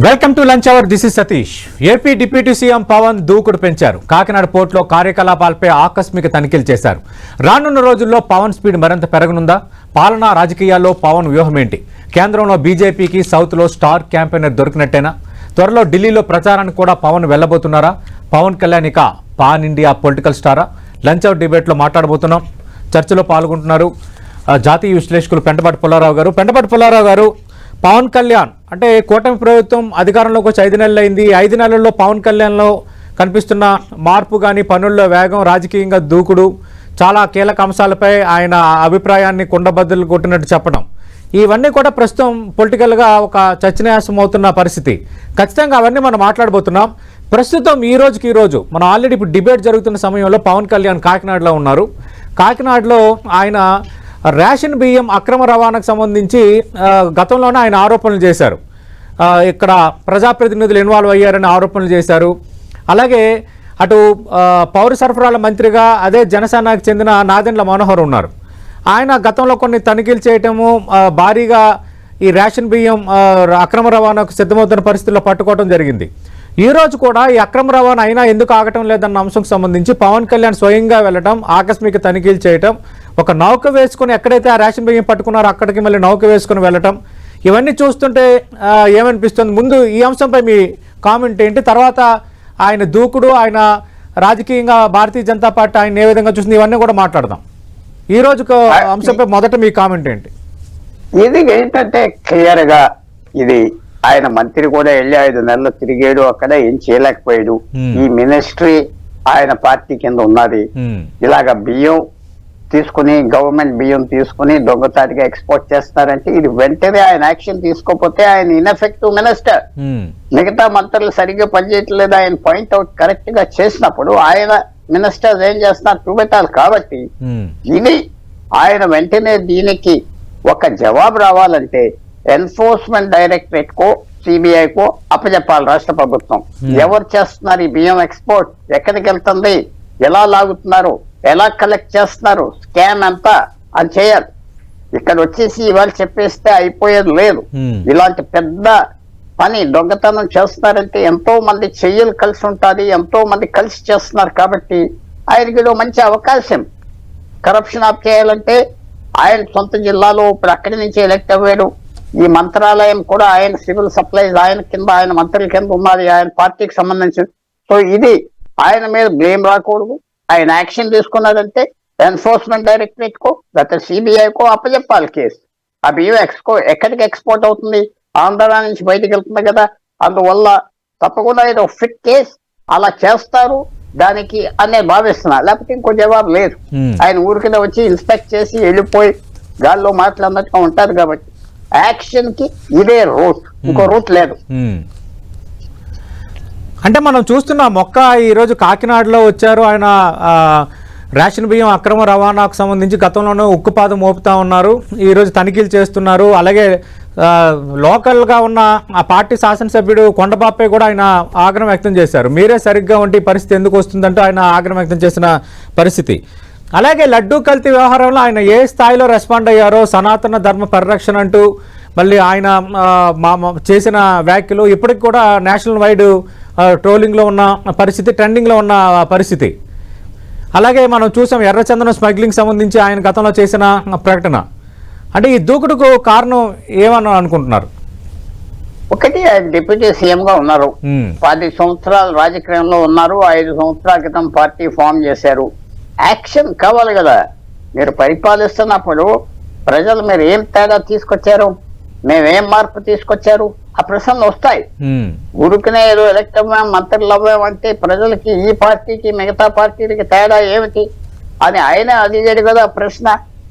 Welcome to lunch hour. This is Satish. AP deputy CM Pavan దూకుడు పెంచారు. కాకినాడ పోర్టులో కార్యకలాపాలపై ఆకస్మిక తనిఖీలు చేశారు. రానున్న రోజుల్లో పవన్ స్పీడ్ మరింత పెరగనుందా? పాలనా రాజకీయాల్లో పవన్ వ్యూహం ఏంటి? కేంద్రంలో బీజేపీకి సౌత్లో స్టార్ క్యాంపెయినర్ దొరికినట్టేనా? త్వరలో ఢిల్లీలో ప్రచారానికి కూడా పవన్ వెళ్లబోతున్నారా? పవన్ కళ్యాణ్ ఇక పాన్ ఇండియా పొలిటికల్ స్టారా? లంచ్ అవర్ డిబేట్లో మాట్లాడబోతున్నాం. చర్చలో పాల్గొంటున్నారు జాతీయ విశ్లేషకులు పెంటపాటి పుల్లారావు గారు. పెంటపాటి పుల్లారావు గారు, పవన్ కళ్యాణ్ అంటే కూటమి ప్రభుత్వం అధికారంలోకి వచ్చి 5 నెలలు అయింది. 5 నెలల్లో పవన్ కళ్యాణ్లో కనిపిస్తున్న మార్పు కానీ, పనుల్లో వేగం, రాజకీయంగా దూకుడు, చాలా కీలక అంశాలపై ఆయన అభిప్రాయాన్ని కుండబద్దలు కొట్టినట్టు చెప్పడం, ఇవన్నీ కూడా ప్రస్తుతం పొలిటికల్గా ఒక చర్చనీయాంశం అవుతున్న పరిస్థితి. ఖచ్చితంగా అవన్నీ మనం మాట్లాడబోతున్నాం. ప్రస్తుతం ఈ రోజు మనం ఆల్రెడీ ఇప్పుడు డిబేట్ జరుగుతున్న సమయంలో పవన్ కళ్యాణ్ కాకినాడలో ఉన్నారు. కాకినాడలో ఆయన రేషన్ బియ్యం అక్రమ రవాణాకు సంబంధించి గతంలోనే ఆయన ఆరోపణలు చేశారు. ఇక్కడ ప్రజాప్రతినిధులు ఇన్వాల్వ్ అయ్యారని ఆరోపణలు చేశారు. అలాగే అటు పౌర సరఫరాల మంత్రిగా అదే జనసేనకు చెందిన నాదెండ్ల మనోహర్ ఉన్నారు. ఆయన గతంలో కొన్ని తనిఖీలు చేయటము, భారీగా ఈ రేషన్ బియ్యం అక్రమ రవాణాకు సిద్ధమవుతున్న పరిస్థితుల్లో పట్టుకోవడం జరిగింది. ఈ రోజు కూడా ఈ అక్రమ రవాణా అయినా ఎందుకు ఆగటం లేదన్న అంశంకు సంబంధించి పవన్ కళ్యాణ్ స్వయంగా వెళ్ళటం, ఆకస్మిక తనిఖీలు చేయటం, ఒక నౌక వేసుకుని ఎక్కడైతే ఆ రేషన్ బియ్యం పట్టుకున్నారో అక్కడికి మళ్ళీ నౌక వేసుకుని వెళ్ళటం, ఇవన్నీ చూస్తుంటే ఏమనిపిస్తుంది? ముందు ఈ అంశంపై మీ కామెంట్ ఏంటి? తర్వాత ఆయన దూకుడు, ఆయన రాజకీయంగా భారతీయ జనతా పార్టీ ఆయన ఏ విధంగా చూసింది, ఇవన్నీ కూడా మాట్లాడదాం. ఈ రోజు అంశంపై మొదట మీ కామెంట్ ఏంటి? ఇది ఏంటంటే క్లియర్ గా ఇది ఆయన మంత్రి కూడా వెళ్ళి 5 నెలలు తిరిగాడు, అక్కడ ఏం చేయలేకపోయాడు. ఈ మినిస్ట్రీ ఆయన పార్టీ కింద ఉన్నది. ఇలాగ బియ్యం తీసుకుని, గవర్నమెంట్ బియ్యం తీసుకుని దొంగతాటిగా ఎక్స్పోర్ట్ చేస్తారంటే ఇది వెంటనే ఆయన యాక్షన్ తీసుకోకపోతే ఆయన ఇన్ఎఫెక్టివ్ మినిస్టర్. మిగతా మంత్రులు సరిగ్గా పనిచేయట్లేదు. ఆయన పాయింట్అవుట్ కరెక్ట్ గా చేసినప్పుడు ఆయన మినిస్టర్స్ ఏం చేస్తున్నారు చూపెట్టాలి. కాబట్టి ఇది ఆయన వెంటనే దీనికి ఒక జవాబు రావాలంటే ఎన్ఫోర్స్మెంట్ డైరెక్టరేట్ కో, సిబిఐ కో అప్పచెప్పాలి రాష్ట్ర ప్రభుత్వం. ఎవరు చేస్తున్నారు ఈ బియ్యం ఎక్స్పోర్ట్, ఎక్కడికి వెళ్తుంది, ఎలా లాగుతున్నారు, ఎలా కలెక్ట్ చేస్తున్నారు, స్కామ్ ఎంత అని చేయాలి. ఇక్కడ వచ్చేసి ఇవాళ చెప్పేస్తే అయిపోయేది లేదు. ఇలాంటి పెద్ద పని దొంగతనం చేస్తున్నారంటే ఎంతో మంది చెయ్యలు కలిసి ఉంటుంది, ఎంతో మంది కలిసి చేస్తున్నారు. కాబట్టి ఆయనకి ఇదో మంచి అవకాశం. కరప్షన్ ఆఫ్ చేయాలంటే ఆయన సొంత జిల్లాలో ఇప్పుడు అక్కడి నుంచి ఎలక్ట్ అవ్వాడు. ఈ మంత్రాలయం కూడా ఆయన సివిల్ సప్లైస్ ఆయన కింద, ఆయన మంత్రుల కింద ఉన్నది, ఆయన పార్టీకి సంబంధించి. సో ఇది ఆయన మీద బ్లేమ్ రాకూడదు. ఆయన యాక్షన్ తీసుకున్నారంటే ఎన్ఫోర్స్మెంట్ డైరెక్టరేట్ కో లేకపోతే సిబిఐ కో అప్పచెప్పాలి కేసు. ఆ బియ్యం ఎక్కడికి ఎక్స్పోర్ట్ అవుతుంది? ఆంధ్ర నుంచి బయటకు వెళ్తుంది కదా. అందువల్ల తప్పకుండా ఇది ఒక ఫిట్ కేసు, అలా చేస్తారు దానికి అనే భావిస్తున్నారు. లేకపోతే ఇంకో జవాబు లేదు. ఆయన ఊరికినే వచ్చి ఇన్స్పెక్ట్ చేసి వెళ్ళిపోయి గాల్లో మాట్లాడినట్టుగా ఉంటారు. కాబట్టి యాక్షన్ కి ఇదే రూట్, ఇంకో రూట్ లేదు. అంటే మనం చూస్తున్నాం మొక్క ఈరోజు కాకినాడలో వచ్చారు. ఆయన రేషన్ బియ్యం అక్రమ రవాణాకు సంబంధించి గతంలోనే ఉక్కుపాదం మోపుతా ఉన్నారు. ఈరోజు తనిఖీలు చేస్తున్నారు. అలాగే లోకల్గా ఉన్న ఆ పార్టీ శాసనసభ్యుడు కొండబాపై కూడా ఆయన ఆగ్రహం వ్యక్తం చేశారు. మీరే సరిగ్గా ఉంటే పరిస్థితి ఎందుకు వస్తుందంటూ ఆయన ఆగ్రహం వ్యక్తం చేసిన పరిస్థితి. అలాగే లడ్డూ కల్తీ వ్యవహారంలో ఆయన ఏ స్థాయిలో రెస్పాండ్ అయ్యారో, సనాతన ధర్మ పరిరక్షణ అంటూ మళ్ళీ ఆయన చేసిన వ్యాఖ్యలు ఇప్పటికి కూడా నేషనల్ వైడ్ ట్రోలింగ్లో ఉన్న పరిస్థితి, ట్రెండింగ్లో ఉన్న పరిస్థితి. అలాగే మనం చూసాం ఎర్రచందనం స్మగ్లింగ్ సంబంధించి ఆయన గతంలో చేసిన ప్రకటన. అంటే ఈ దూకుడుకు కారణం ఏమని అనుకుంటున్నారు? ఒకటి, ఆయన డిప్యూటీ సీఎం గా ఉన్నారు, 10 సంవత్సరాలు రాజకీయంలో ఉన్నారు, 5 సంవత్సరాల క్రితం పార్టీ ఫామ్ చేశారు. యాక్షన్ కావాలి కదా. మీరు పరిపాలిస్తున్నప్పుడు ప్రజలు మీరు ఏం తేడా తీసుకొచ్చారు, మేమేం మార్పు తీసుకొచ్చారు, ఆ ప్రశ్నలు వస్తాయి. ఉరుకునే ఏదో ఎలక్ట్ అవ్వాం, మంత్రులు అవ్వామంటే ప్రజలకి ఈ పార్టీకి మిగతా పార్టీలకి తేడా ఏమిటి అని ఆయన అడిగాడు కదా ప్రశ్న.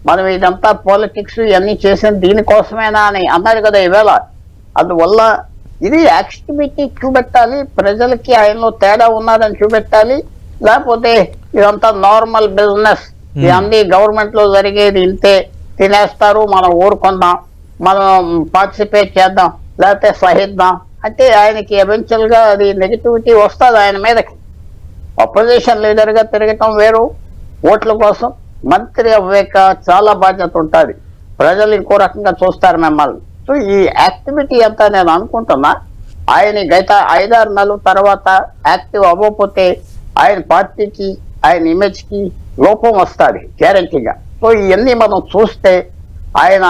మనం ఇదంతా పాలిటిక్స్ ఇవన్నీ చేసిన దీనికోసమేనా అని అన్నాడు కదా ఈవేళ. అందువల్ల ఇది యాక్టివిటీ చూపెట్టాలి, ప్రజలకి ఆయనలో తేడా ఉన్నదని చూపెట్టాలి. లేకపోతే ఇదంతా నార్మల్ బిజినెస్, ఇవన్నీ గవర్నమెంట్ లో జరిగేది ఇంతే, తినేస్తారు, మనం ఊరుకుందాం, మనం పార్టిసిపేట్ చేద్దాం, లేకపోతే సహిద్దాం అంటే ఆయనకి ఎవెన్చువల్ గా అది నెగిటివిటీ వస్తుంది ఆయన మీదకి. అపోజిషన్ లీడర్ గా తిరగటం వేరు, ఓట్ల కోసం. మంత్రి అవ్వాక చాలా బాధ్యత ఉంటుంది, ప్రజలు ఇంకో రకంగా చూస్తారు మిమ్మల్ని. సో ఈ యాక్టివిటీ అంతా నేను అనుకుంటున్నా ఆయన గత 5-6 నెలల తర్వాత యాక్టివ్ అవ్వకపోతే ఆయన పార్టీకి ఆయన ఇమేజ్ కి లోపం వస్తుంది గ్యారంటీగా. సో ఇవన్నీ మనం చూస్తే ఆయన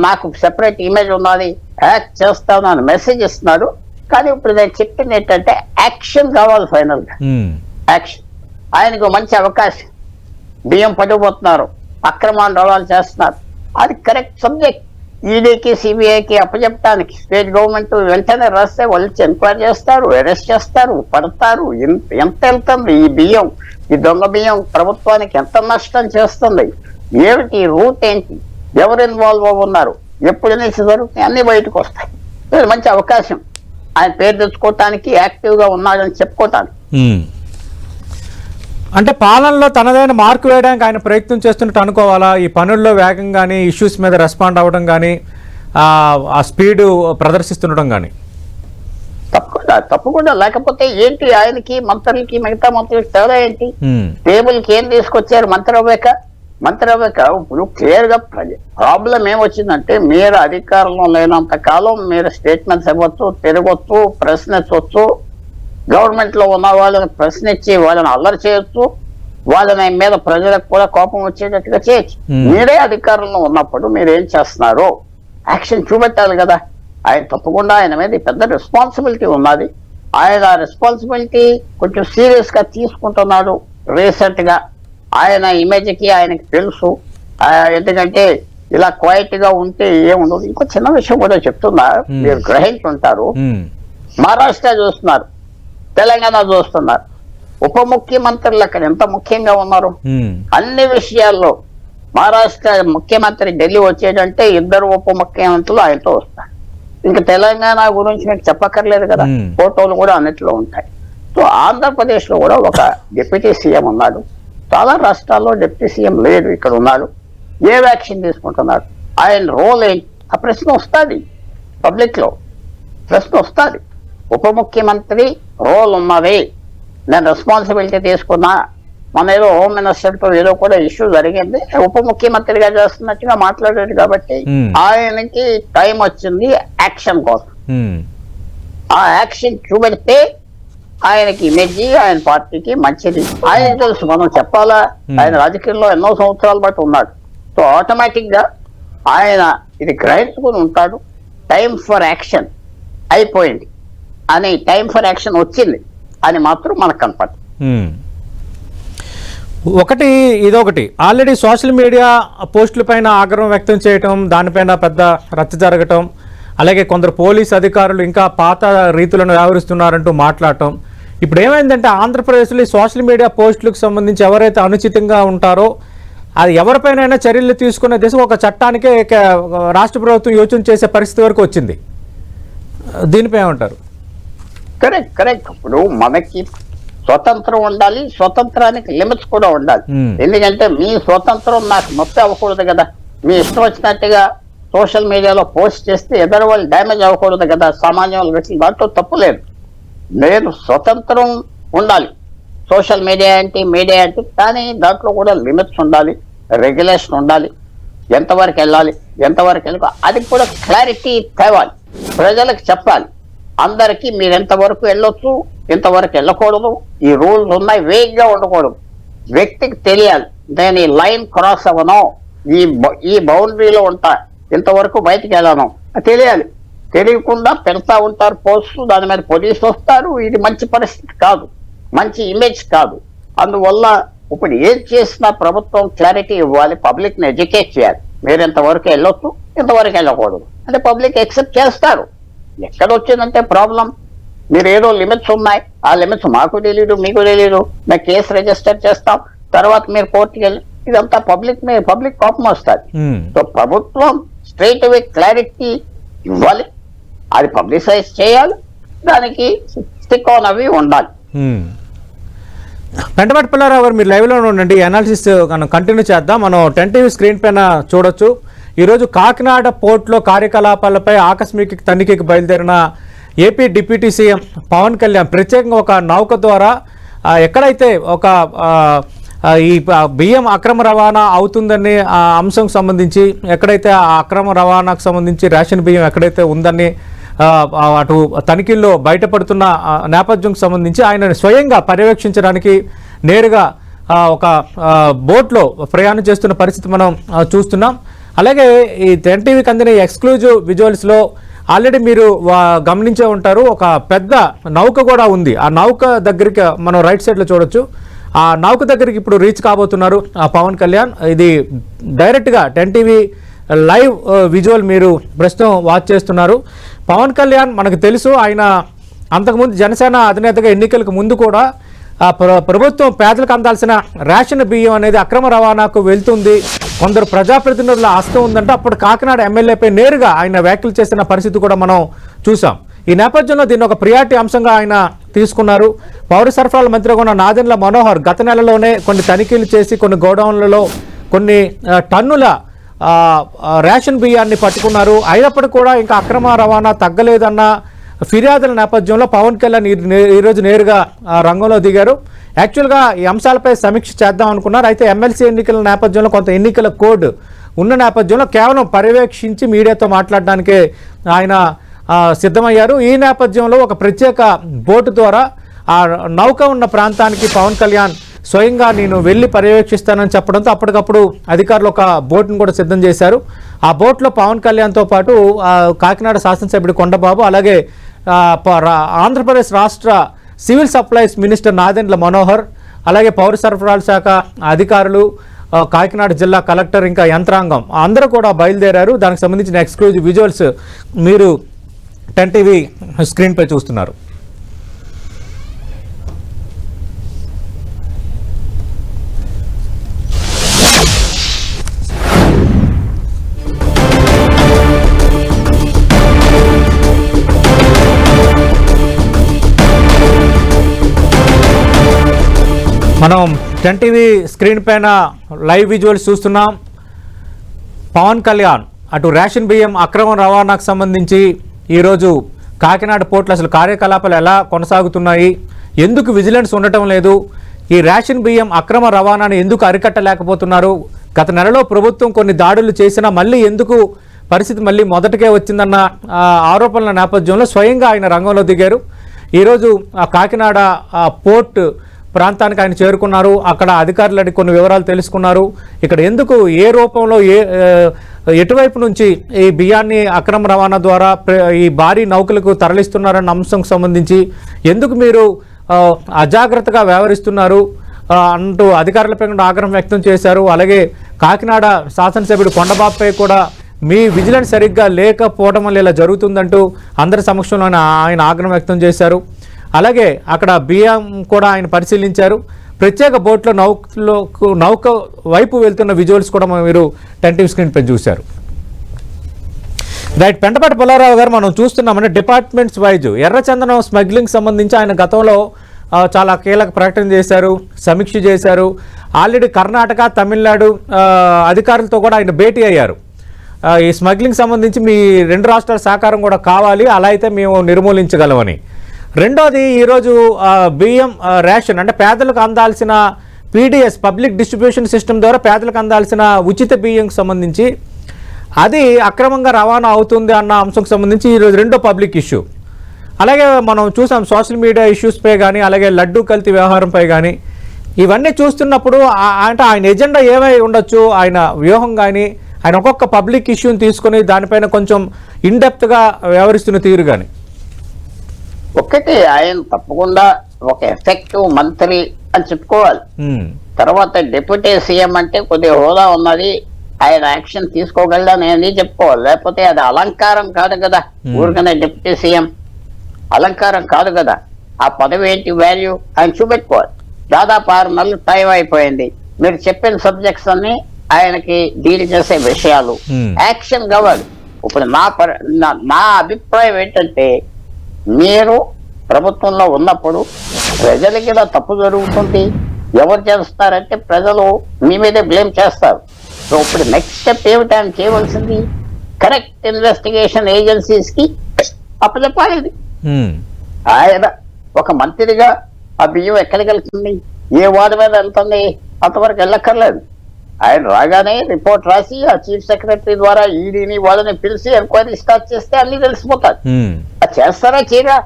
నాకు సెపరేట్ ఇమేజ్ ఉన్నది, యాక్ట్ చేస్తాను అని మెసేజ్ ఇస్తున్నారు. కానీ ఇప్పుడు నేను చెప్పింది ఏంటంటే యాక్షన్ కావాలి, ఫైనల్ గా యాక్షన్. ఆయనకు మంచి అవకాశం, బియ్యం పడిపోతున్నారు, అక్రమాలు రవాణా చేస్తున్నారు, అది కరెక్ట్ సబ్జెక్ట్. ఈడీకి సిబిఐకి అప్పచెప్పడానికి స్టేట్ గవర్నమెంట్ వెంటనే రాస్తే వాళ్ళు ఎంక్వైరీ చేస్తారు, అరెస్ట్ చేస్తారు, పడతారు. ఎంత వెళ్తుంది ఈ బియ్యం, ఈ దొంగ బియ్యం ప్రభుత్వానికి ఎంత నష్టం చేస్తుంది, ఏమిటి రూట్ ఏంటి, ఎవరు ఇన్వాల్వ్ ఉన్నారు, ఎప్పుడు నుంచి జరుగుతాయి, అన్ని బయటకు వస్తాయి. ఇది మంచి అవకాశం ఆయన పేరు తెచ్చుకోవటానికి, యాక్టివ్ గా ఉన్నాడని చెప్పుకోవటానికి. అంటే పాలనలో తనదైన మార్కు వేయడానికి ఆయన ప్రయత్నం చేస్తున్నట్టు అనుకోవాలా? ఈ పనుల్లో వేగం కానీ, ఇష్యూస్ మీద రెస్పాండ్ అవ్వడం కానీ, ఆ స్పీడ్ ప్రదర్శిస్తుండడం కానీ. తప్పకుండా లేకపోతే ఏంటి ఆయనకి మంత్రులకి మిగతా మంత్రులకి తేడా ఏంటి? టేబుల్కి ఏం తీసుకొచ్చారు మంత్రి అవ్వక ఇప్పుడు క్లియర్ గా ప్రాబ్లం ఏమొచ్చిందంటే, మీరు అధికారంలో లేనంత కాలం మీరు స్టేట్మెంట్స్ ఇవ్వచ్చు, తిరగొచ్చు, ప్రశ్నించవచ్చు, గవర్నమెంట్ లో ఉన్న వాళ్ళని ప్రశ్నించి వాళ్ళని అల్లరి చేయొచ్చు, వాళ్ళని మీద ప్రజలకు కూడా కోపం వచ్చేటట్టుగా చేయొచ్చు. మీరే అధికారంలో ఉన్నప్పుడు మీరు ఏం చేస్తున్నారు, యాక్షన్ చూపెట్టాలి కదా. ఆయన తప్పకుండా ఆయన మీద పెద్ద రెస్పాన్సిబిలిటీ ఉన్నది. ఆయన రెస్పాన్సిబిలిటీ కొంచెం సీరియస్ గా తీసుకుంటున్నాడు రీసెంట్ గా. ఆయన ఇమేజ్ కి ఆయనకి తెలుసు. ఎందుకంటే ఇలా క్వైట్ గా ఉంటే ఏముండదు. ఇంకో చిన్న విషయం కూడా చెప్తున్నా, మీరు గ్రహించుంటారు. మహారాష్ట్ర చూస్తున్నారు, తెలంగాణ చూస్తున్నారు, ఉప ముఖ్యమంత్రులు అక్కడ ఎంత ముఖ్యంగా ఉన్నారు. అన్ని విషయాల్లో మహారాష్ట్ర ముఖ్యమంత్రి ఢిల్లీ వచ్చేటంటే 2 ఉప ముఖ్యమంత్రులు ఆయనతో వస్తారు. ఇంకా తెలంగాణ గురించి మీకు చెప్పక్కర్లేదు కదా, ఫోటోలు కూడా అన్నిట్లో ఉంటాయి. సో ఆంధ్రప్రదేశ్ లో కూడా ఒక డిప్యూటీ సీఎం ఉన్నాడు, చాలా రాష్ట్రాల్లో డిప్యూటీ సీఎం లేడు, ఇక్కడ ఉన్నాడు. ఏ వ్యాక్సిన్ తీసుకుంటున్నాడు, ఆయన రోల్ ఏంటి, ఆ ప్రశ్న వస్తుంది పబ్లిక్ లో, ప్రశ్న వస్తుంది. ఉప ముఖ్యమంత్రి రోల్ ఉన్నది, నేను రెస్పాన్సిబిలిటీ తీసుకున్నా. మన ఏదో హోమ్ మినిస్టర్ తో ఏదో కూడా ఇష్యూ జరిగింది, ఉప ముఖ్యమంత్రిగా చేస్తున్నట్టుగా మాట్లాడాడు. కాబట్టి ఆయనకి టైం వచ్చింది యాక్షన్ కోసం. ఆ యాక్షన్ చూపెడితే ఆయనకి ఇమేజ్, ఆయన పార్టీకి మంచిది. ఆయన తెలుసు, మనం చెప్పాలా, ఆయన రాజకీయాల్లో ఎన్నో సంవత్సరాల బట్టి ఉన్నాడు. సో ఆటోమేటిక్ గా ఆయన ఇది గ్రహించుకుని ఉంటాడు. టైం ఫర్ యాక్షన్ అయిపోయింది అని, టైం ఫర్ యాక్షన్ వచ్చింది అని మాత్రం మనకు కనపడుతుంది. ఇదొకటి ఆల్రెడీ సోషల్ మీడియా పోస్టుల పైన ఆగ్రహం వ్యక్తం చేయటం, దానిపైన పెద్ద రచ్చ జరగటం, అలాగే కొందరు పోలీస్ అధికారులు ఇంకా పాత రీతులను వ్యవహరిస్తున్నారంటూ మాట్లాడటం. ఇప్పుడు ఏమైందంటే ఆంధ్రప్రదేశ్లో ఈ సోషల్ మీడియా పోస్టులకు సంబంధించి ఎవరైతే అనుచితంగా ఉంటారో అది ఎవరిపైనైనా చర్యలు తీసుకునే దిశ ఒక చట్టానికే రాష్ట్ర ప్రభుత్వం యోచన చేసే పరిస్థితి వరకు వచ్చింది. దీనిపై ఏమంటారు? కరెక్ట్. ఇప్పుడు మనకి స్వతంత్రం ఉండాలి, స్వతంత్రానికి లిమిట్స్ కూడా ఉండాలి. ఎందుకంటే మీ స్వతంత్రం నాకు నొప్పి అవ్వకూడదు కదా. మీ ఇష్టం వచ్చినట్టుగా సోషల్ మీడియాలో పోస్ట్ చేస్తే ఎదురు వాళ్ళు డ్యామేజ్ అవ్వకూడదు కదా, సామాన్య వ్యక్తులు. దాంట్లో తప్పు లేదు. నేను స్వతంత్రం ఉండాలి, సోషల్ మీడియా అంటే, కానీ దాంట్లో కూడా లిమిట్స్ ఉండాలి, రెగ్యులేషన్ ఉండాలి. ఎంతవరకు వెళ్ళాలి, ఎంతవరకు వెళ్ళాలి, అది కూడా క్లారిటీ తేవాలి, ప్రజలకు చెప్పాలి. అందరికీ మీరు ఎంతవరకు వెళ్ళొచ్చు, ఎంతవరకు వెళ్ళకూడదు, ఈ రూల్స్ ఉన్నాయి, వేగ్గా ఉండకూడదు. వ్యక్తికి తెలియాలి, నేను ఈ లైన్ క్రాస్ అవ్వను, ఈ బౌండరీలో ఉంటా, ఇంతవరకు బయటికి వెళ్ళను తెలియాలి. తెలియకుండా పెడతా ఉంటారు పోస్టులు, దాని మీద పోలీసులు వస్తారు. ఇది మంచి పరిస్థితి కాదు, మంచి ఇమేజ్ కాదు. అందువల్ల ఇప్పుడు ఏం చేసినా ప్రభుత్వం క్లారిటీ ఇవ్వాలి, పబ్లిక్ ని ఎడ్యుకేట్ చేయాలి. మీరు ఎంతవరకు వెళ్ళొచ్చు, ఎంతవరకు వెళ్ళకూడదు అంటే పబ్లిక్ యాక్సెప్ట్ చేస్తారు. ఎక్కడ వచ్చిందంటే ప్రాబ్లం, మీరు ఏదో లిమిట్స్ ఉన్నాయి, ఆ లిమిట్స్ మాకు తెలియదు, మీకు తెలియదు, మేము కేసు రిజిస్టర్ చేస్తాం, తర్వాత మీరు కోర్టుకి వెళ్ళి, ఇదంతా పబ్లిక్ కోపం వస్తుంది. సో ప్రభుత్వం స్ట్రైట్ అవే క్లారిటీ ఇవ్వాలి, అది పబ్లిసైజ్ చేయాలి, దానికి స్టిక్ ఆన్ అవి ఉండాలి. పెంటపాటి పుల్లారావు గారు, మీరు లైవ్లో ఉండండి, అనాలిసిస్ కంటిన్యూ చేద్దాం. మనం 10 TV స్క్రీన్ పైన చూడొచ్చు. ఈరోజు కాకినాడ పోర్టులో కార్యకలాపాలపై ఆకస్మిక తనిఖీకి బయలుదేరిన AP deputy CM Pavan Kalyan ప్రత్యేకంగా ఒక నౌక ద్వారా ఎక్కడైతే ఒక ఈ బియ్యం అక్రమ రవాణా అవుతుందని అంశం సంబంధించి, ఎక్కడైతే ఆ అక్రమ రవాణాకు సంబంధించి రేషన్ బియ్యం ఎక్కడైతే ఉందని అటు తనిఖీల్లో బయటపడుతున్న నేపథ్యంకి సంబంధించి ఆయన స్వయంగా పర్యవేక్షించడానికి నేరుగా ఒక బోట్లో ప్రయాణం చేస్తున్న పరిస్థితి మనం చూస్తున్నాం. అలాగే ఈ 10 టీవీకి అందిన ఎక్స్క్లూజివ్ విజువల్స్లో ఆల్రెడీ మీరు గమనించే ఉంటారు, ఒక పెద్ద నౌక కూడా ఉంది. ఆ నౌక దగ్గరికి మనం రైట్ సైడ్లో చూడొచ్చు. ఆ నౌక దగ్గరికి ఇప్పుడు రీచ్ కాబోతున్నారు పవన్ కళ్యాణ్. ఇది డైరెక్ట్గా 10 టీవీ లైవ్ విజువల్ మీరు ప్రస్తుతం వాచ్ చేస్తున్నారు. పవన్ కళ్యాణ్ మనకు తెలుసు, ఆయన అంతకుముందు జనసేన అధినేతగా ఎన్నికలకు ముందు కూడా ప్రభుత్వం పేదలకు అందాల్సిన రేషన్ బియ్యం అనేది అక్రమ రవాణాకు వెళ్తుంది, కొందరు ప్రజాప్రతినిధుల హస్తం ఉందంటే అప్పుడు కాకినాడ ఎమ్మెల్యేపై నేరుగా ఆయన వ్యాఖ్యలు చేసిన పరిస్థితి కూడా మనం చూసాం. ఈ నేపథ్యంలో దీన్ని ఒక ప్రియారిటీ అంశంగా ఆయన తీసుకున్నారు. పౌర సరఫరాల మంత్రిగా ఉన్న నాదెండ్ల మనోహర్ గత నెలలోనే కొన్ని తనిఖీలు చేసి కొన్ని గోడౌన్లలో కొన్ని టన్నుల రేషన్ బియ్యాన్ని పట్టుకున్నారు. అయినప్పటికీ కూడా ఇంకా అక్రమ రవాణా తగ్గలేదన్న ఫిర్యాదుల నేపథ్యంలో పవన్ కళ్యాణ్ ఈరోజు నేరుగా రంగంలో దిగారు. యాక్చువల్గా ఈ అంశాలపై సమీక్ష చేద్దాం అనుకున్నారు. అయితే ఎమ్మెల్సీ ఎన్నికల నేపథ్యంలో కొంత ఎన్నికల కోడ్ ఉన్న నేపథ్యంలో కేవలం పర్యవేక్షించి మీడియాతో మాట్లాడడానికే ఆయన సిద్ధమయ్యారు. ఈ నేపథ్యంలో ఒక ప్రత్యేక బోటు ద్వారా ఆ నౌక ఉన్న ప్రాంతానికి పవన్ కళ్యాణ్ స్వయంగా నేను వెళ్ళి పర్యవేక్షిస్తానని చెప్పడంతో అప్పటికప్పుడు అధికారులు ఒక బోట్ను కూడా సిద్ధం చేశారు. ఆ బోట్లో పవన్ కళ్యాణ్తో పాటు కాకినాడ శాసనసభ్యుడు కొండబాబు, అలాగే ఆంధ్రప్రదేశ్ రాష్ట్ర civil supplies minister Nadendla Manohar, అలాగే పౌర సరఫరాల శాఖ అధికారులు, కాకినాడ జిల్లా కలెక్టర్, ఇంకా యంత్రాంగం అందరూ కూడా బయలుదేరారు. దానికి సంబంధించిన ఎక్స్క్లూజివ్ విజువల్స్ మీరు 10 టీవీ స్క్రీన్పై చూస్తున్నారు. మనం 10 టీవీ స్క్రీన్ పైన లైవ్ విజువల్స్ చూస్తున్నాం. పవన్ కళ్యాణ్ అటు రేషన్ బియ్యం అక్రమ రవాణాకు సంబంధించి ఈరోజు కాకినాడ పోర్టులో అసలు కార్యకలాపాలు ఎలా కొనసాగుతున్నాయి, ఎందుకు విజిలెన్స్ ఉండటం లేదు, ఈ రేషన్ బియ్యం అక్రమ రవాణాను ఎందుకు అరికట్టలేకపోతున్నారు, గత నెలలో ప్రభుత్వం కొన్ని దాడులు చేసినా మళ్ళీ ఎందుకు పరిస్థితి మళ్ళీ మొదటికే వచ్చిందన్న ఆరోపణల నేపథ్యంలో స్వయంగా ఆయన రంగంలో దిగారు. ఈరోజు కాకినాడ పోర్ట్ ప్రాంతానికి ఆయన చేరుకున్నారు. అక్కడ అధికారులని కొన్ని వివరాలు తెలుసుకున్నారు. ఇక్కడ ఎందుకు ఏ రూపంలో ఎటువైపు నుంచి ఈ బియ్యాన్ని అక్రమ రవాణా ద్వారా ఈ భారీ నౌకలకు తరలిస్తున్నారన్న అంశంకు సంబంధించి ఎందుకు మీరు అజాగ్రత్తగా వ్యవహరిస్తున్నారు అంటూ అధికారులపై ఆగ్రహం వ్యక్తం చేశారు. అలాగే కాకినాడ శాసనసభ్యుడు కొండబాబుపై కూడా మీ విజిలెన్స్ సరిగ్గా లేకపోవడం వల్ల ఇలా జరుగుతుందంటూ అందరి సమక్షంలో ఆయన ఆగ్రహం వ్యక్తం చేశారు. అలాగే అక్కడ బియ్యం కూడా ఆయన పరిశీలించారు. ప్రత్యేక బోట్లో నౌక వైపు వెళ్తున్న విజువల్స్ కూడా మీరు 10 టీవీ స్క్రీన్ పై చూశారు. రైట్, పెంటపాటి పుల్లారావు గారు మనం చూస్తున్నామంటే డిపార్ట్మెంట్స్ వైజ్ ఎర్రచందనం స్మగ్లింగ్ సంబంధించి ఆయన గతంలో చాలా కీలక ప్రకటన చేశారు, సమీక్ష చేశారు. ఆల్రెడీ కర్ణాటక, తమిళనాడు అధికారులతో కూడా ఆయన భేటీ అయ్యారు. ఈ స్మగ్లింగ్ సంబంధించి మీ 2 రాష్ట్రాల సహకారం కూడా కావాలి, అలా అయితే మేము నిర్మూలించగలమని. రెండోది ఈరోజు బియ్యం రేషన్ అంటే పేదలకు అందాల్సిన పీడిఎస్ పబ్లిక్ డిస్ట్రిబ్యూషన్ సిస్టమ్ ద్వారా పేదలకు అందాల్సిన ఉచిత బియ్యంకి సంబంధించి అది అక్రమంగా రవాణా అవుతుంది అన్న అంశంకి సంబంధించి ఈరోజు రెండో పబ్లిక్ ఇష్యూ. అలాగే మనం చూసాం సోషల్ మీడియా ఇష్యూస్పై కానీ, అలాగే లడ్డూ కల్తీ వ్యవహారంపై కానీ, ఇవన్నీ చూస్తున్నప్పుడు అంటే ఆయన ఎజెండా ఏమై ఉండొచ్చు, ఆయన వ్యూహం కానీ, ఆయన ఒక్కొక్క పబ్లిక్ ఇష్యూని తీసుకొని దానిపైన కొంచెం ఇన్డెప్త్గా వ్యవహరిస్తున్న తీరు కానీ. ఒక్కటి, ఆయన తప్పకుండా ఒక ఎఫెక్టివ్ మంత్రి అని చెప్పుకోవాలి. తర్వాత డిప్యూటీ సీఎం అంటే కొద్దిగా హోదా ఉన్నది, ఆయన యాక్షన్ తీసుకోగలదని అనేది చెప్పుకోవాలి. లేకపోతే అది అలంకారం కాదు కదా, ఊరికనే డిప్యూటీ సీఎం అలంకారం కాదు కదా. ఆ పదవి ఏంటి వాల్యూ ఆయన చూపెట్టుకోవాలి. దాదాపు 6 నెలలు టైం అయిపోయింది. మీరు చెప్పిన సబ్జెక్ట్స్ అన్ని ఆయనకి డీల్ చేసే విషయాలు యాక్షన్ కావాలి. ఇప్పుడు నా అభిప్రాయం ఏంటంటే, మీరు ప్రభుత్వంలో ఉన్నప్పుడు ప్రజలకి ఇలా తప్పు జరుగుతుంది, ఎవరు చేస్తారంటే ప్రజలు మీ మీదే బ్లేమ్ చేస్తారు. సో ఇప్పుడు నెక్స్ట్ స్టెప్ ఏమిటి ఆయన చేయవలసింది? కరెక్ట్ ఇన్వెస్టిగేషన్ ఏజెన్సీస్ కి అప్పచెప్పాలి. ఆయన ఒక మంత్రిగా ఆ బియ్యం ఎక్కడికి వెళ్తుంది, ఏ వార్డు మీద వెళ్తుంది, అంతవరకు వెళ్ళక్కర్లేదు. ఆయన రాగానే రిపోర్ట్ రాసి ఆ చీఫ్ సెక్రటరీ ద్వారా ఈడీని వాళ్ళని పిలిచి ఎంక్వైరీ స్టార్ట్ చేస్తే అన్ని తెలిసిపోతాయి. అది చేస్తారా చేయరా?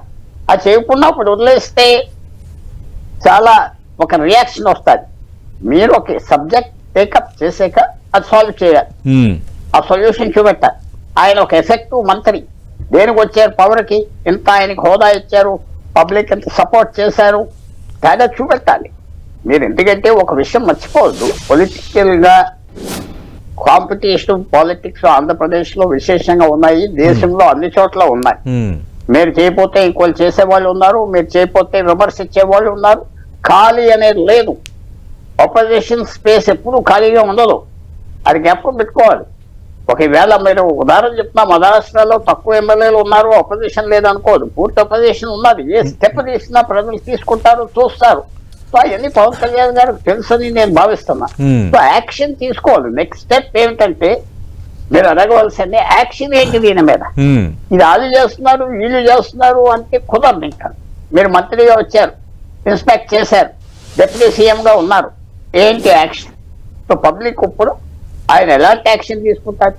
అది చేయకుండా ఇప్పుడు వదిలేస్తే చాలా ఒక రియాక్షన్ వస్తుంది. మీరు ఒక సబ్జెక్ట్ టేకప్ చేసాక అది సాల్వ్ చేయాలి, ఆ సొల్యూషన్ చూపెట్టాలి. ఆయన ఒక ఎఫెక్టివ్ మంత్రి, దేనికి వచ్చారు పవర్కి, ఎంత ఆయనకి హోదా ఇచ్చారు, పబ్లిక్ ఎంత సపోర్ట్ చేశారు, తేడా చూపెట్టాలి మీరు. ఎందుకంటే ఒక విషయం మర్చిపోవద్దు, పొలిటికల్ గా కాంపిటీషన్ పాలిటిక్స్ ఆంధ్రప్రదేశ్ లో విశేషంగా ఉన్నాయి, దేశంలో అన్ని చోట్ల ఉన్నాయి. మీరు చేయకపోతే ఇంకోళ్ళు చేసేవాళ్ళు ఉన్నారు, మీరు చేయకపోతే విమర్శించే వాళ్ళు ఉన్నారు. ఖాళీ అనేది లేదు. ఆపోజిషన్ స్పేస్ ఎప్పుడు ఖాళీగా ఉండదు, అది జ్ఞాపకం పెట్టుకోవాలి. ఒకవేళ మీరు ఉదాహరణ చెప్తున్నా, మహారాష్ట్రలో తక్కువ ఎమ్మెల్యేలు ఉన్నారు, అపోజిషన్ లేదనుకోదు, పూర్తి అపోజిషన్ ఉన్నది. ఏ స్టెప్ తీసినా ప్రజలు తీసుకుంటారు, చూస్తారు. సో అవన్నీ పవన్ కళ్యాణ్ గారికి తెలుసని నేను భావిస్తున్నా. సో యాక్షన్ తీసుకోవాలి. నెక్స్ట్ స్టెప్ ఏమిటంటే మీరు అడగవలసింది యాక్షన్ ఏంటి దీని మీద. ఇది వాళ్ళు చేస్తున్నారు, వీళ్ళు చేస్తున్నారు అంటే కుదరదు. ఇంకా మీరు మంత్రిగా వచ్చారు, ఇన్స్పెక్ట్ చేశారు, డిప్యూటీ సీఎం గా ఉన్నారు, ఏంటి యాక్షన్? సో పబ్లిక్ ఇప్పుడు ఆయన ఎలాంటి యాక్షన్ తీసుకుంటారు?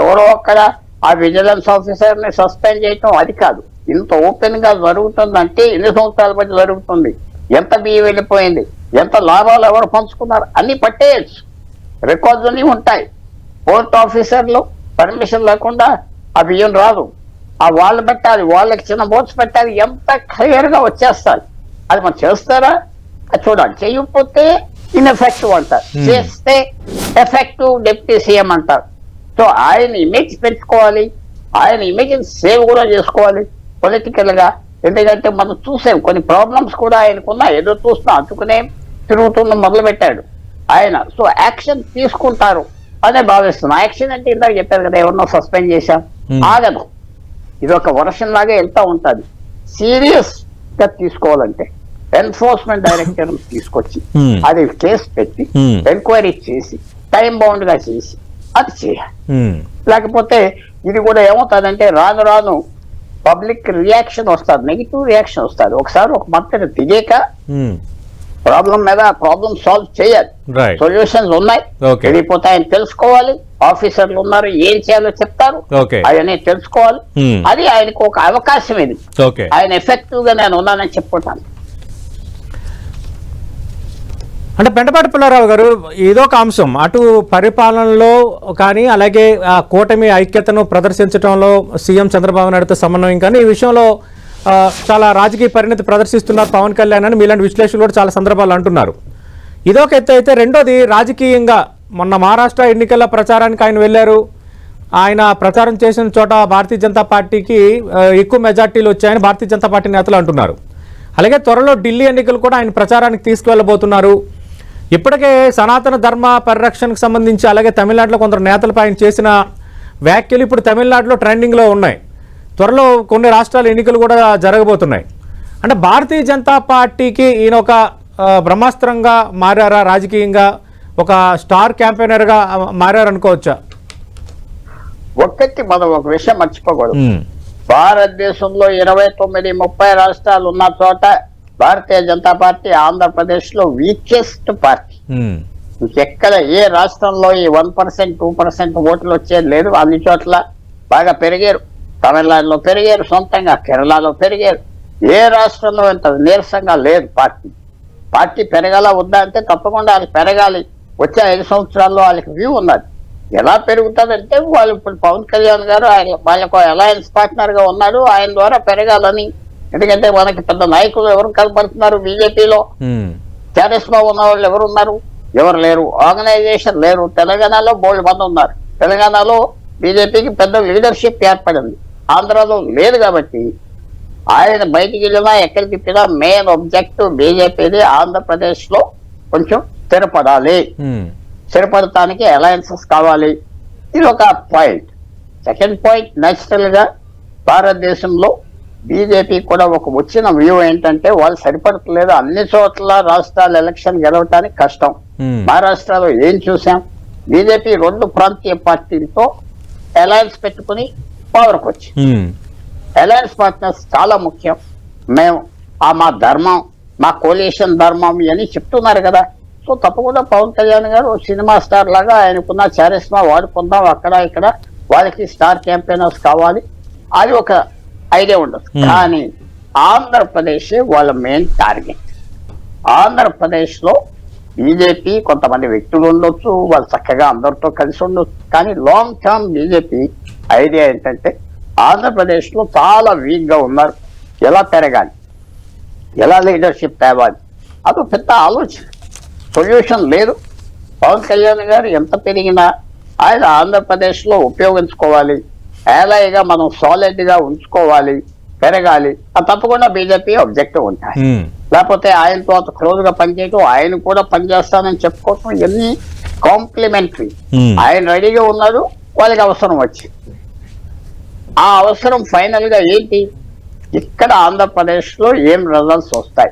ఎవరో అక్కడ ఆ విజిలెన్స్ ఆఫీసర్ ని సస్పెండ్ చేయటం అది కాదు. ఇంత ఓపెన్ గా జరుగుతుందంటే ఎన్ని సంవత్సరాల బట్టి జరుగుతుంది, ఎంత బియ్యం వెళ్ళిపోయింది, ఎంత లాభాలు ఎవరు పంచుకున్నారు అన్ని పట్టేయచ్చు, రికార్డ్స్ అన్ని ఉంటాయి. కోర్ట్ ఆఫీసర్లు పర్మిషన్ లేకుండా ఆ బియ్యం రాదు, ఆ వాళ్ళు పెట్టాలి, వాళ్ళకి చిన్న బోట్స్ పెట్టాలి, ఎంత క్లియర్ గా వచ్చేస్తారు. అది మనం చేస్తారా? అది చూడాలి. చేయకపోతే ఇన్ఎఫెక్టివ్ అంటారు, చేస్తే ఎఫెక్టివ్ డిప్యూటీ సీఎం అంటారు. సో ఆయన ఇమేజ్ పెంచుకోవాలి, ఆయన ఇమేజ్ సేవ్ కూడా చేసుకోవాలి పొలిటికల్ గా. ఎందుకంటే మనం చూసాం కొన్ని ప్రాబ్లమ్స్ కూడా ఆయనకున్నా, ఏదో చూస్తున్నాం, అందుకునే తిరుగుతున్న మొదలు పెట్టాడు ఆయన. సో యాక్షన్ తీసుకుంటారు అనే భావిస్తున్నాం. యాక్షన్ అంటే ఇందాక చెప్పారు కదా, ఎవరినో సస్పెండ్ చేశాం, ఆగదు. ఇది ఒక వర్షన్ లాగా వెళ్తా ఉంటుంది. సీరియస్ గా తీసుకోవాలంటే ఎన్ఫోర్స్మెంట్ డైరెక్టర్ తీసుకొచ్చి అది కేసు పెట్టి ఎంక్వైరీ చేసి టైం బౌండ్ గా చేసి అది చేయాలి. లేకపోతే ఇది కూడా ఏమవుతుందంటే రాను రాను పబ్లిక్ రియాక్షన్ వస్తుంది, నెగిటివ్ రియాక్షన్ వస్తుంది. ఒకసారి ఒక మంత్రి దిగాక ప్రాబ్లం మీద ఆ ప్రాబ్లం సాల్వ్ చేయాలి, సొల్యూషన్స్ ఉన్నాయి, వెళ్ళిపోతే ఆయన తెలుసుకోవాలి. ఆఫీసర్లు ఉన్నారు, ఏం చేయాలో చెప్తారు, అవన్నీ తెలుసుకోవాలి. అది ఆయనకు ఒక అవకాశం, ఇది ఆయన ఎఫెక్టివ్ గా నేను ఉన్నానని చెప్పుకుంటాను. అంటే పెంటపాటి పుల్లారావు గారు, ఇదొక అంశం. అటు పరిపాలనలో కానీ అలాగే కూటమి ఐక్యతను ప్రదర్శించడంలో సీఎం చంద్రబాబు నాయుడుతో సమన్వయం కానీ ఈ విషయంలో చాలా రాజకీయ పరిణతి ప్రదర్శిస్తున్నారు పవన్ కళ్యాణ్ అని మీలాంటి విశ్లేషకులు కూడా చాలా సందర్భాలు అంటున్నారు. ఇదొక ఎత్తు అయితే, రెండోది రాజకీయంగా మొన్న మహారాష్ట్ర ఎన్నికల ప్రచారానికి ఆయన వెళ్ళారు. ఆయన ప్రచారం చేసిన చోట భారతీయ జనతా పార్టీకి ఎక్కువ మెజార్టీలు వచ్చాయని భారతీయ జనతా పార్టీ నేతలు అంటున్నారు. అలాగే త్వరలో ఢిల్లీ ఎన్నికలు కూడా ఆయన ప్రచారానికి తీసుకువెళ్ళబోతున్నారు. ఇప్పటికే సనాతన ధర్మ పరిరక్షణకు సంబంధించి అలాగే తమిళనాడులో కొందరు నేతలపై ఆయన చేసిన వ్యాఖ్యలు ఇప్పుడు తమిళనాడులో ట్రెండింగ్లో ఉన్నాయి. త్వరలో కొన్ని రాష్ట్రాల ఎన్నికలు కూడా జరగబోతున్నాయి. అంటే భారతీయ జనతా పార్టీకి ఈయన ఒక బ్రహ్మాస్త్రంగా మారారా, రాజకీయంగా ఒక స్టార్ క్యాంపెయినర్గా మారారనుకోవచ్చా? ఒక్కటి మనం ఒక విషయం మర్చిపోకూడదు. భారతదేశంలో 29-30 రాష్ట్రాలు ఉన్న చోట భారతీయ జనతా పార్టీ ఆంధ్రప్రదేశ్ లో వీకెస్ట్ పార్టీ. ఎక్కడ ఏ రాష్ట్రంలో ఈ 1%, 2% ఓట్లు వచ్చేది లేదు. అన్ని చోట్ల బాగా పెరిగారు. తమిళనాడులో పెరిగారు, సొంతంగా కేరళలో పెరిగారు. ఏ రాష్ట్రంలో ఇంత నీరసంగా లేదు పార్టీ పెరగాల వద్దా అంటే తప్పకుండా వాళ్ళకి పెరగాలి. వచ్చే 5 సంవత్సరాల్లో వాళ్ళకి వ్యూ ఉన్నది. ఎలా పెరుగుతుందంటే వాళ్ళు ఇప్పుడు పవన్ కళ్యాణ్ గారు వాళ్ళకు అలయన్స్ పార్ట్నర్ గా ఉన్నాడు, ఆయన ద్వారా పెరగాలని. ఎందుకంటే మనకి పెద్ద నాయకులు ఎవరు కనపడుతున్నారు బీజేపీలో? టీఆర్ఎస్లో ఉన్న వాళ్ళు ఎవరు ఉన్నారు? ఎవరు లేరు. ఆర్గనైజేషన్ లేరు. తెలంగాణలో బోల్డ్ మంది ఉన్నారు. తెలంగాణలో బీజేపీకి పెద్ద లీడర్షిప్ ఏర్పడింది, ఆంధ్రాలో లేదు. కాబట్టి ఆయన బయటికి వెళ్ళినా ఎక్కడికి తిప్పినా మెయిన్ ఆబ్జెక్టివ్ బీజేపీది ఆంధ్రప్రదేశ్ లో కొంచెం స్థిరపడాలి. స్థిరపడటానికి అలయన్సెస్ కావాలి. ఇది ఒక పాయింట్. సెకండ్ పాయింట్, నేచురల్ గా భారతదేశంలో బీజేపీ కూడా ఒక వచ్చిన వ్యూ ఏంటంటే వాళ్ళు సరిపడట్లేదు. అన్ని చోట్ల రాష్ట్రాల ఎలక్షన్ గెలవటానికి కష్టం. మహారాష్ట్రలో ఏం చూసాం? బీజేపీ 2 ప్రాంతీయ పార్టీలతో అలయన్స్ పెట్టుకుని పవర్కి వచ్చి, అలయన్స్ పార్ట్నర్స్ చాలా ముఖ్యం. మేము మా ధర్మం, మా కోalition ధర్మం అని చెప్తున్నారు కదా. సో తప్పకుండా పవన్ కళ్యాణ్ గారు సినిమా స్టార్ లాగా ఆయనకున్న చారిస్మా వాడుకుందాం అక్కడ ఇక్కడ, వాళ్ళకి స్టార్ క్యాంపెయినర్స్ కావాలి, అది ఒక ఐడియా ఉండదు. కానీ ఆంధ్రప్రదేశ్ వాళ్ళ మెయిన్ టార్గెట్. ఆంధ్రప్రదేశ్ లో బీజేపీ కొంతమంది వ్యక్తులు ఉండొచ్చు, వాళ్ళు చక్కగా అందరితో కలిసి ఉండొచ్చు, కానీ లాంగ్ టర్మ్ బీజేపీ ఐడియా ఏంటంటే ఆంధ్రప్రదేశ్ లో చాలా వీక్ గా ఉన్నారు, ఎలా పెరగాలి, ఎలా లీడర్షిప్ తేవాలి, అది పెద్ద ఆలోచన. సొల్యూషన్ లేదు. పవన్ కళ్యాణ్ గారు ఎంత పెరిగినా ఆయన ఆంధ్రప్రదేశ్ లో ఉపయోగించుకోవాలి, ఏలైగా మనం సాలిడ్ గా ఉంచుకోవాలి, పెరగాలి, అది తప్పకుండా బీజేపీ ఆబ్జెక్టివ్ ఉంటాయి. లేకపోతే ఆయనతో అంత క్లోజ్ గా పనిచేయటం, ఆయన కూడా పనిచేస్తానని చెప్పుకోవటం, ఇవన్నీ కాంప్లిమెంటరీ. ఆయన రెడీగా ఉన్నారు, వాళ్ళకి అవసరం వచ్చి ఆ అవసరం ఫైనల్ గా ఏంటి, ఇక్కడ ఆంధ్రప్రదేశ్ లో ఏం రిజల్ట్స్ వస్తాయి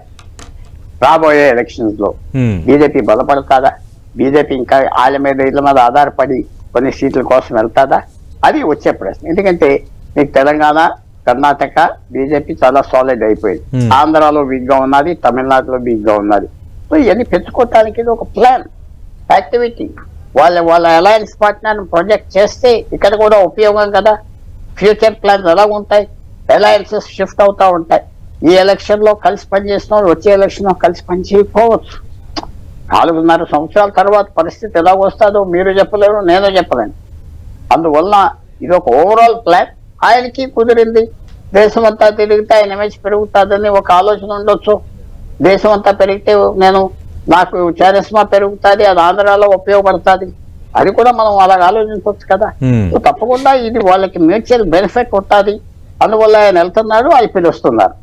రాబోయే ఎలక్షన్స్ లో, బీజేపీ బలపడతాదా, బీజేపీ ఇంకా వాళ్ళ మీద ఇళ్ళ మీద ఆధారపడి కొన్ని సీట్ల కోసం వెళ్తాదా, అది వచ్చే ప్రశ్న. ఎందుకంటే మీకు తెలంగాణ, కర్ణాటక బీజేపీ చాలా సాలిడ్ అయిపోయింది, ఆంధ్రాలో వీక్ గా ఉన్నది, తమిళనాడులో వీక్ గా ఉన్నది. సో ఇవన్నీ పెంచుకోవటానికి ఇది ఒక ప్లాన్ యాక్టివిటీ. వాళ్ళ అలయన్స్ పార్ట్నర్ ప్రొజెక్ట్ చేస్తే ఇక్కడ కూడా ఉపయోగం కదా. ఫ్యూచర్ ప్లాన్స్ ఎలా ఉంటాయి, అలయన్సెస్ షిఫ్ట్ అవుతా ఉంటాయి. ఈ ఎలక్షన్ లో కలిసి పనిచేసిన వాళ్ళు వచ్చే ఎలక్షన్ లో కలిసి పనిచేయకపోవచ్చు. 4.5 సంవత్సరాల తర్వాత పరిస్థితి ఎలా వస్తుందో మీరు చెప్పలేరు, నేను చెప్పలేను. అందువల్ల ఇది ఒక ఓవరాల్ ప్లాన్. ఆయనకి కుదిరింది, దేశం అంతా తిరిగితే ఆయన ఇమేజ్ పెరుగుతుందని ఒక ఆలోచన ఉండొచ్చు. దేశం అంతా పెరిగితే నాకు చారిస్మా పెరుగుతుంది, అది ఆంధ్రాలో ఉపయోగపడుతుంది, అది కూడా మనం అలాగ ఆలోచించవచ్చు కదా. తప్పకుండా ఇది వాళ్ళకి మ్యూచువల్ బెనిఫిట్ ఉంటుంది. అందువల్ల ఆయన వెళ్తున్నారు, అవి పిలుస్తున్నారు.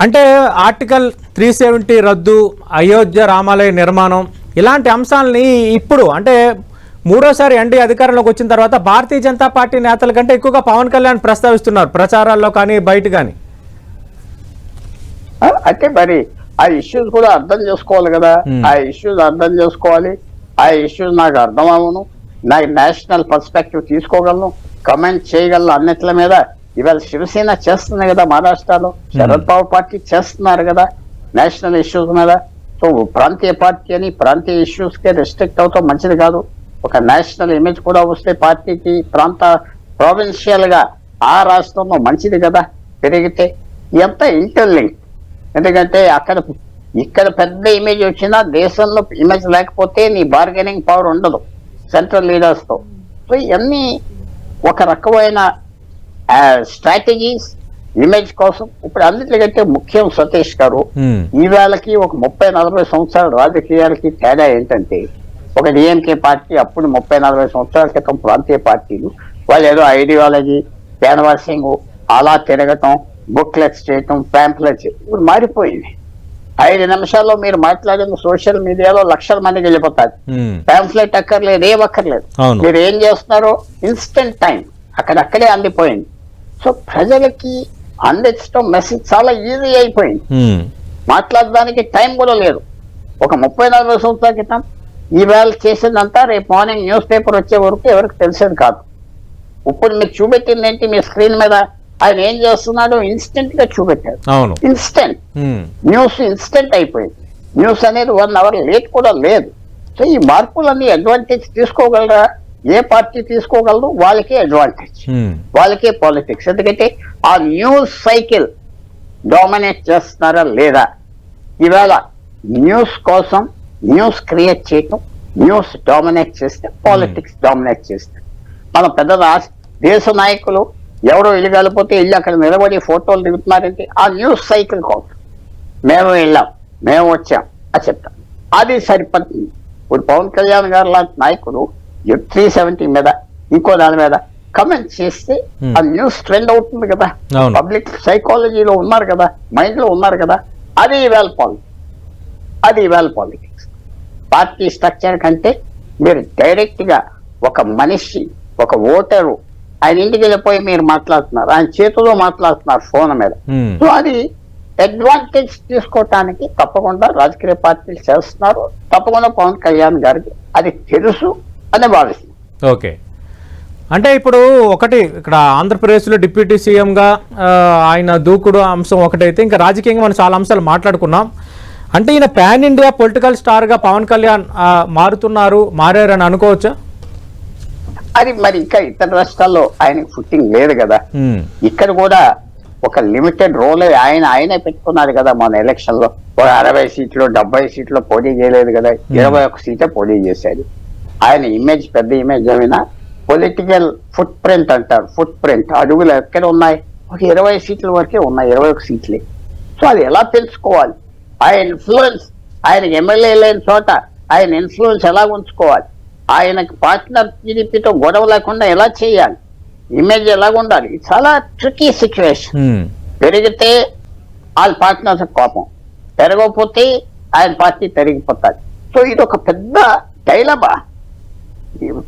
అంటే ఆర్టికల్ 370 రద్దు, అయోధ్య రామాలయ నిర్మాణం, ఇలాంటి అంశాలని ఇప్పుడు అంటే మూడోసారి ఎన్డీఏ అధికారంలోకి వచ్చిన తర్వాత భారతీయ జనతా పార్టీ నేతల కంటే ఎక్కువగా పవన్ కళ్యాణ్ ప్రస్తావిస్తున్నారు ప్రచారాల్లో కానీ బయట కానీ. అంటే మరి ఆ ఇష్యూస్ కూడా అర్థం చేసుకోవాలి కదా. ఆ ఇష్యూస్ అర్థం చేసుకోవాలి. ఆ ఇష్యూస్ నాకు అర్థం అవ్వను, నాకు నేషనల్ పర్స్పెక్టివ్ తీసుకోగలను, కమెంట్ చేయగలను అన్నిట్ల మీద. ఇవాళ శివసేన చేస్తుంది కదా మహారాష్ట్రలో, శరద్ పవార్ పార్టీ చేస్తున్నారు కదా నేషనల్ ఇష్యూస్ మీద. సో ప్రాంతీయ పార్టీ అని ప్రాంతీయ ఇష్యూస్ కే రెస్ట్రిక్ట్ అవుతాం మంచిది కాదు. ఒక నేషనల్ ఇమేజ్ కూడా వస్తే పార్టీకి, ప్రావిన్షియల్ గా ఆ రాష్ట్రంలో మంచిది కదా పెరిగితే. ఎంత ఇంటర్లింక్. ఎందుకంటే ఇక్కడ పెద్ద ఇమేజ్ వచ్చినా దేశంలో ఇమేజ్ లేకపోతే నీ బార్గెనింగ్ పవర్ ఉండదు సెంట్రల్ లీడర్స్ తో. సో ఇవన్నీ ఒక రకమైన స్ట్రాటజీస్ ఇమేజ్ కోసం. ఇప్పుడు అన్నిటికంటే ముఖ్యం సతీష్ గారు, ఈవేళకి ఒక 30-40 సంవత్సరాల రాజకీయాలకి తేడా ఏంటంటే, ఒక డిఎంకే పార్టీ అప్పుడు 30-40 సంవత్సరాల క్రితం ప్రాంతీయ పార్టీలు వాళ్ళు ఏదో ఐడియాలజీ, క్యాన్వాసింగ్, అలా తిరగటం, బుక్లెట్స్ చేయటం, ప్యాంప్లెట్స్, ఇప్పుడు మారిపోయింది. 5 నిమిషాల్లో మీరు మాట్లాడిన సోషల్ మీడియాలో లక్షల మందికి వెళ్ళిపోతారు. ప్యాంప్లెట్ అక్కర్లేదు, ఏం అక్కర్లేదు. మీరు ఏం చేస్తున్నారో ఇన్స్టెంట్ టైం అక్కడక్కడే అందిపోయింది. సో ప్రజలకి అందించడం మెసేజ్ చాలా ఈజీ అయిపోయింది. మాట్లాడడానికి టైం కూడా లేదు. ఒక 30-40 సంవత్సరాల క్రితం ఈవేళ చేసిందంతా రేపు మార్నింగ్ న్యూస్ పేపర్ వచ్చే వరకు ఎవరికి తెలిసేది కాదు. ఇప్పుడు మీకు చూపెట్టింది ఏంటి, మీ స్క్రీన్ మీద ఆయన ఏం చేస్తున్నాడో ఇన్స్టెంట్ గా చూపెట్టారు. ఇన్స్టెంట్ న్యూస్, ఇన్స్టెంట్ అయిపోయింది. న్యూస్ అనేది 1 అవర్ లేట్ కూడా లేదు. సో ఈ మార్పులన్నీ అడ్వాంటేజ్ తీసుకోగలరా? ఏ పార్టీ తీసుకోగలరు? వాళ్ళకే అడ్వాంటేజ్, వాళ్ళకే పాలిటిక్స్. ఎందుకంటే ఆ న్యూస్ సైకిల్ డామినేట్ చేస్తున్నారా లేదా? ఇవాళ న్యూస్ కోసం న్యూస్ క్రియేట్ చేయటం, న్యూస్ డామినేట్ చేస్తే పాలిటిక్స్ డామినేట్ చేస్తే. మనం పెద్ద దేశ నాయకులు ఎవరో ఇల్లు కలిపోతే ఇల్లు అక్కడ నిలబడి ఫోటోలు దిగుతున్నారంటే ఆ న్యూస్ సైకిల్ కోసం మేము వెళ్ళాం, మేము వచ్చాం అని చెప్తాం, అది సరిపడుతుంది. ఇప్పుడు పవన్ కళ్యాణ్ గారు లాంటి నాయకులు 370 మీద ఇంకో దాని మీద కమెంట్ చేస్తే ఆ న్యూస్ ట్రెండ్ అవుతుంది కదా. పబ్లిక్ సైకాలజీలో ఉన్నారు కదా, మైండ్ లో ఉన్నారు కదా. అది ఇవాళ పాలిటిక్స్. పార్టీ స్ట్రక్చర్ కంటే మీరు డైరెక్ట్ గా ఒక మనిషి, ఒక ఓటరు ఆయన ఇంటికి వెళ్ళిపోయి మీరు మాట్లాడుతున్నారు, ఆయన చేతిలో మాట్లాడుతున్నారు ఫోన్ మీద. సో అది అడ్వాంటేజ్ తీసుకోవటానికి తప్పకుండా రాజకీయ పార్టీలు చేస్తున్నారు. తప్పకుండా పవన్ కళ్యాణ్ గారికి అది తెలుసు అని భావిస్తుంది. ఓకే, అంటే ఇప్పుడు ఒకటి ఇక్కడ ఆంధ్రప్రదేశ్లో డిప్యూటీ సీఎంగా ఆయన దూకుడు అంశం ఒకటైతే, ఇంకా రాజకీయంగా మనం చాలా అంశాలు మాట్లాడుకున్నాం. అంటే ఈయన పాన్ ఇండియా పొలిటికల్ స్టార్గా పవన్ కళ్యాణ్ మారారని అనుకోవచ్చా? అది మరి ఇంకా ఇతర రాష్ట్రాల్లో ఆయనకు ఫుట్టింగ్ లేదు కదా. ఇక్కడ కూడా ఒక లిమిటెడ్ రోల్ ఆయనే పెట్టుకున్నారు కదా. మన ఎలక్షన్ లో 60 సీట్లు 70 సీట్లు పోటీ చేయలేదు కదా, 21 సీటే పోటీ చేశాడు. ఆయన ఇమేజ్ పెద్ద ఇమేజ్ ఏమైనా పొలిటికల్ ఫుట్ ప్రింట్ అంటారు. ఫుట్ ప్రింట్ అడుగులు ఎక్కడ ఉన్నాయి? ఒక 20 సీట్ల వరకే ఉన్నాయి, 21 సీట్లే. సో అది ఎలా తెలుసుకోవాలి? ఆయన ఇన్ఫ్లుయెన్స్, ఆయనకి ఎమ్మెల్యే లేని చోట ఆయన ఇన్ఫ్లుయెన్స్ ఎలా ఉంచుకోవాలి? ఆయనకి పార్ట్నర్ టీడీపీతో గొడవ లేకుండా ఎలా చేయాలి? ఇమేజ్ ఎలా ఉండాలి? ఇది చాలా ట్రికీ సిచ్యువేషన్. పెరిగితే వాళ్ళ పార్ట్నర్స్ కోపం, పెరగకపోతే ఆయన పార్టీ పెరిగిపోతాది. సో ఇది ఒక పెద్ద డైలమా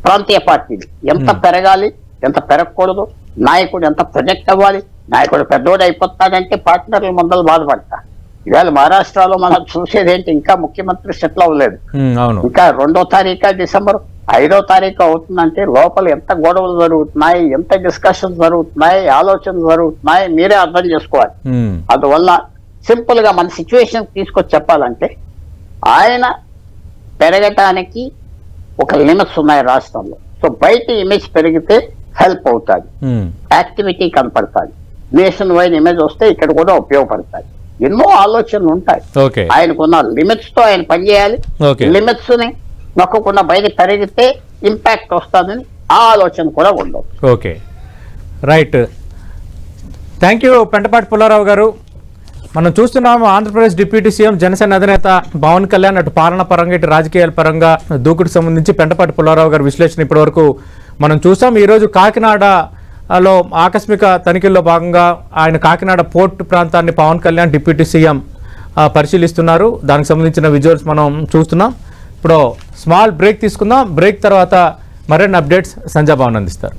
ప్రాంతీయ పార్టీలు. ఎంత పెరగాలి, ఎంత పెరగకూడదు, నాయకుడు ఎంత ప్రొజెక్ట్ అవ్వాలి. నాయకుడు పెద్దోడు అయిపోతాడంటే పార్ట్నర్లు ముందలు బాధపడతారు. ఇవాళ మహారాష్ట్రలో మనం చూసేది ఏంటి? ఇంకా ముఖ్యమంత్రి సెటిల్ అవ్వలేదు. ఇంకా 2వ తారీఖు డిసెంబర్ 5వ తారీఖు అవుతుందంటే లోపల ఎంత గొడవలు జరుగుతున్నాయి, ఎంత డిస్కషన్స్ జరుగుతున్నాయి, ఆలోచనలు జరుగుతున్నాయి, మీరే అర్థం చేసుకోవాలి. అందువల్ల సింపుల్ గా మన సిచ్యువేషన్ తీసుకొచ్చి చెప్పాలంటే ఆయన పెరగటానికి ఒక లిమిట్స్ ఉన్నాయి రాష్ట్రంలో. సో బయట ఇమేజ్ పెరిగితే హెల్ప్ అవుతుంది, యాక్టివిటీ కనపడుతుంది, నేషన్ వైడ్ ఇమేజ్ వస్తే ఇక్కడ కూడా ఉపయోగపడతాయి. ఎన్నో ఆలోచనలు ఉంటాయి. ఆయనకున్న లిమిట్స్ తో ఆయన పనిచేయాలి. లిమిట్స్ ని నొక్కకుండా బయట పెరిగితే ఇంపాక్ట్ వస్తుందని ఆ ఆలోచన కూడా ఉండదు. Okay, right. Thank you Pentapati Pullarao గారు. మనం చూస్తున్నాము ఆంధ్రప్రదేశ్ డిప్యూటీ సీఎం జనసేన అధినేత పవన్ కళ్యాణ్ అటు పాలన పరంగా ఇటు రాజకీయాల పరంగా దూకుడుకు సంబంధించి పెంటపాటి పుల్లారావు గారి విశ్లేషణ ఇప్పటివరకు మనం చూసాం. ఈరోజు కాకినాడలో ఆకస్మిక తనిఖీల్లో భాగంగా ఆయన కాకినాడ పోర్ట్ ప్రాంతాన్ని పవన్ కళ్యాణ్ డిప్యూటీ సీఎం పరిశీలిస్తున్నారు. దానికి సంబంధించిన విజువల్స్ మనం చూస్తున్నాం. ఇప్పుడు స్మాల్ బ్రేక్ తీసుకుందాం. బ్రేక్ తర్వాత మరిన్ని అప్డేట్స్ సంజయ్ భవన్ అందిస్తారు.